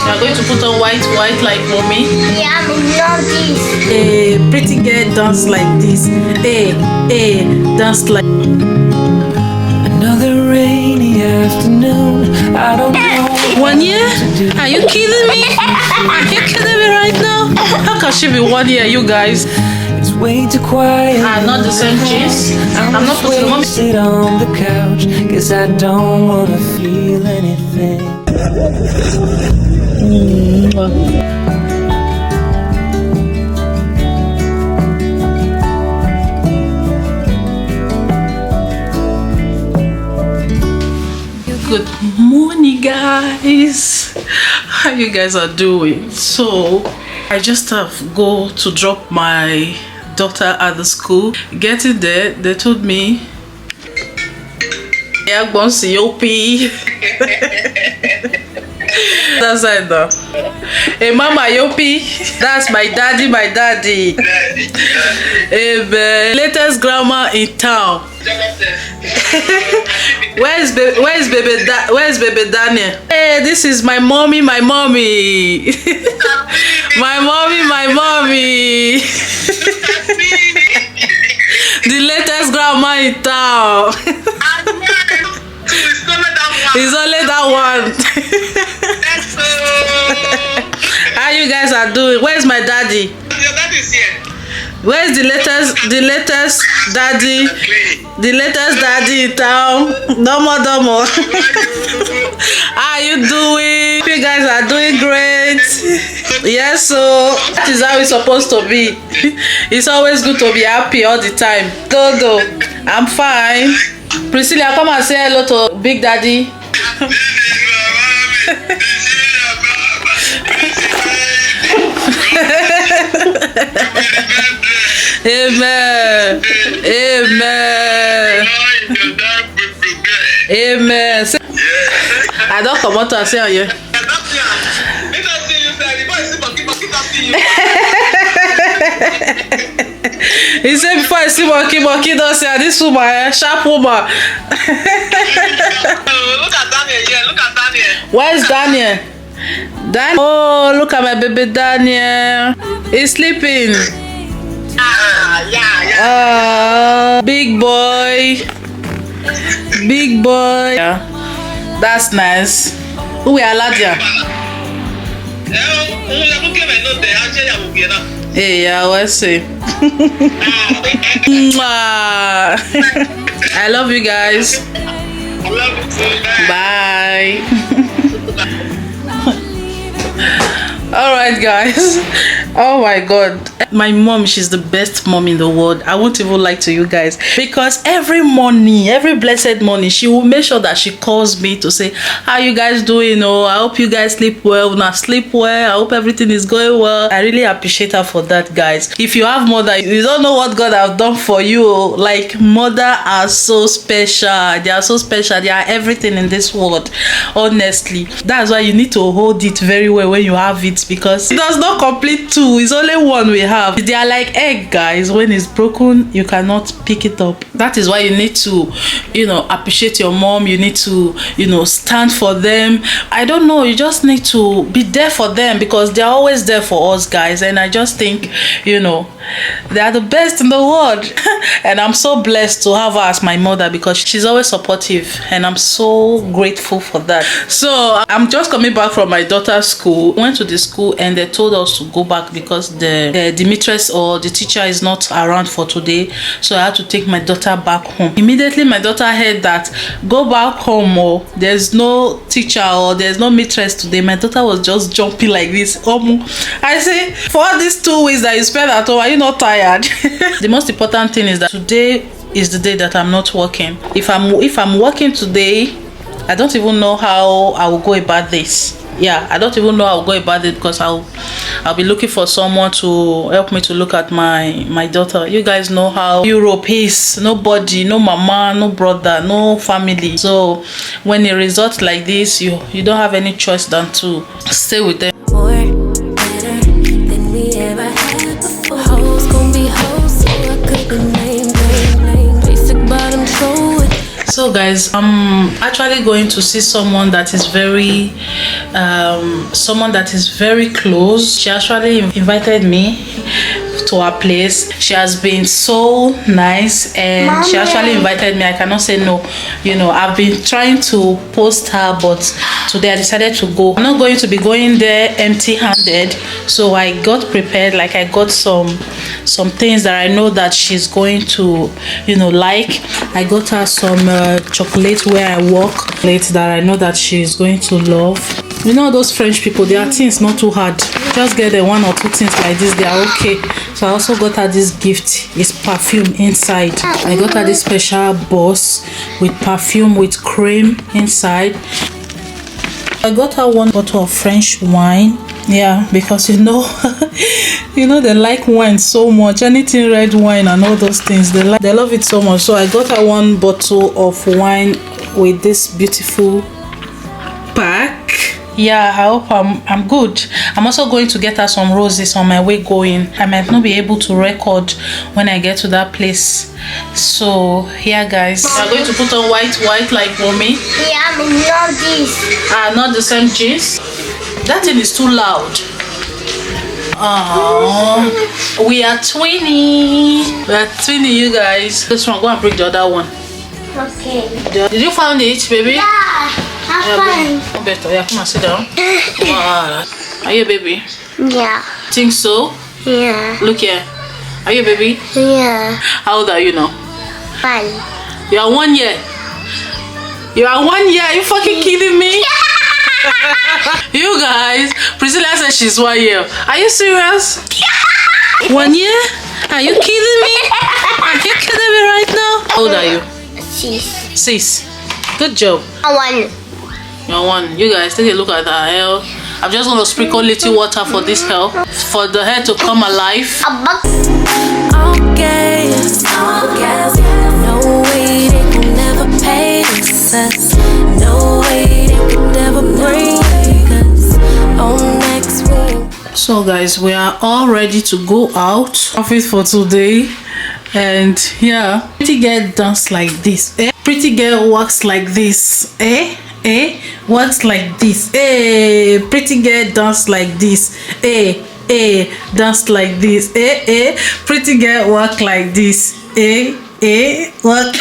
You are going to put on white like mommy. Yeah, but not this. A pretty girl dance like this. Dance like. Another rainy afternoon. I don't know. 1 year? Are you kidding me? Are you kidding me right now? How can she be 1 year, you guys? It's way too quiet. I'm not the same cheese. I'm not putting mommy. Sit on the couch, 'cause I don't wanna feel anything. Good morning, guys. How you guys are doing? So I just have go to drop my daughter at the school. Getting there, they told me, yeah, Yopi. That's it though. Hey mama, Yopi. That's my daddy, Hey, latest grandma in town. Where's baby Daniel? Hey, this is my mommy. my mommy. The latest grandma in town. It's only that one. How you guys are doing? Where's my daddy? Your daddy is here. Where's the latest daddy? The latest daddy in town. Domo. How you doing? You guys are doing great. Yes, so that is how it's supposed to be. It's always good to be happy all the time. Dodo, I'm fine. Priscilla, come and say hello to Big Daddy. Amen. I don't come out to say on you. He said before I see monkey, don't say this woman, sharp woman. Look at Daniel here. Look at Daniel. Where's Daniel? Oh, look at my baby Daniel. He's sleeping. Yeah. Big boy. Yeah. That's nice. Who are Ladia? Hey, yeah, let's see. I love you guys. I love you too. Bye. All right, guys. Oh my god, my mom, she's the best mom in the world. I won't even lie to you guys, because every morning, every blessed morning, she will make sure that she calls me to say, how you guys doing? Oh, I hope you guys sleep well. Now sleep well. I hope everything is going well. I really appreciate her for that, guys. If you have mother, you don't know what God have done for you. Like, mother are so special. They are so special. They are everything in this world, honestly. That's why you need to hold it very well when you have it, because it does not complete two. It's only one we have. They are like egg, guys. When it's broken, you cannot pick it up. That is why you need to, appreciate your mom. You need to, stand for them. I don't know, you just need to be there for them, because they are always there for us, guys. And I just think, they are the best in the world. And I'm so blessed to have her as my mother, because she's always supportive, and I'm so grateful for that. So I'm just coming back from my daughter's school. Went to the school and they told us to go back because the mistress or the teacher is not around for today. So I had to take my daughter back home. Immediately my daughter heard that, go back home, or there's no teacher or there's no mistress today. My daughter was just jumping like this. I say, for all these 2 weeks that you spent at home, are you not tired? The most important thing is that today is the day that I'm not working. If I'm working today, I don't even know how I will go about this. Yeah, I don't even know how I'll go about it, because I'll be looking for someone to help me to look at my daughter. You guys know how Europe is. Nobody, no mama, no brother, no family. So when it results like this, you don't have any choice than to stay with them. So guys, I'm actually going to see someone that is very close. She actually invited me to her place. She has been so nice, and she actually invited me. I cannot say no. You know, I've been trying to post her, but today I decided to go. I'm not going to be going there empty-handed, so I got prepared. Like, I got some things that I know that she's going to, you know, like. I got her some chocolate where I work, chocolate that I know that she's going to love. You know, those French people, their things not too hard. Just get the 1 or 2 things like this, they are okay. So I also got her this gift. It's perfume inside. I got her this special box with perfume with cream inside. I got her 1 bottle of French wine. Yeah, because you know you know, they like wine so much. Anything red wine and all those things, they love it so much. So I got her 1 bottle of wine with this beautiful pack. Yeah, I hope I'm good. I'm also going to get her some roses on my way going. I might not be able to record when I get to that place. So yeah guys, we are going to put on white like mommy. Yeah, not this. Not the same jeans. That thing is too loud. Oh, we are twinning. We are twinning, you guys. This one, go and bring the other one. Okay. Did you find it, baby? Yeah, I'm fine. Better. Yeah, come and sit down. Wow. Are you a baby? Yeah. Think so? Yeah. Look here. Are you a baby? Yeah. How old are you now? 5. You are 1 year. You are 1 year. Are you fucking kidding me? You guys, Priscilla said she's 1 year. Are you serious? 1 year? Are you kidding me? Are you kidding me right now? How old are you? 6. 6. Good job. 1. You're 1. You guys, take a look at her hair. I'm just going to sprinkle little water for this hair, for the hair to come alive. Okay, no way they can never pay us. No way they can never bring us on next week. So guys, we are all ready to go out. Office for today. And yeah, pretty girl dance like this. Pretty girl walks like this. Walks like this. Pretty girl dance like this. Dance like this. Pretty girl walk like this. Walk.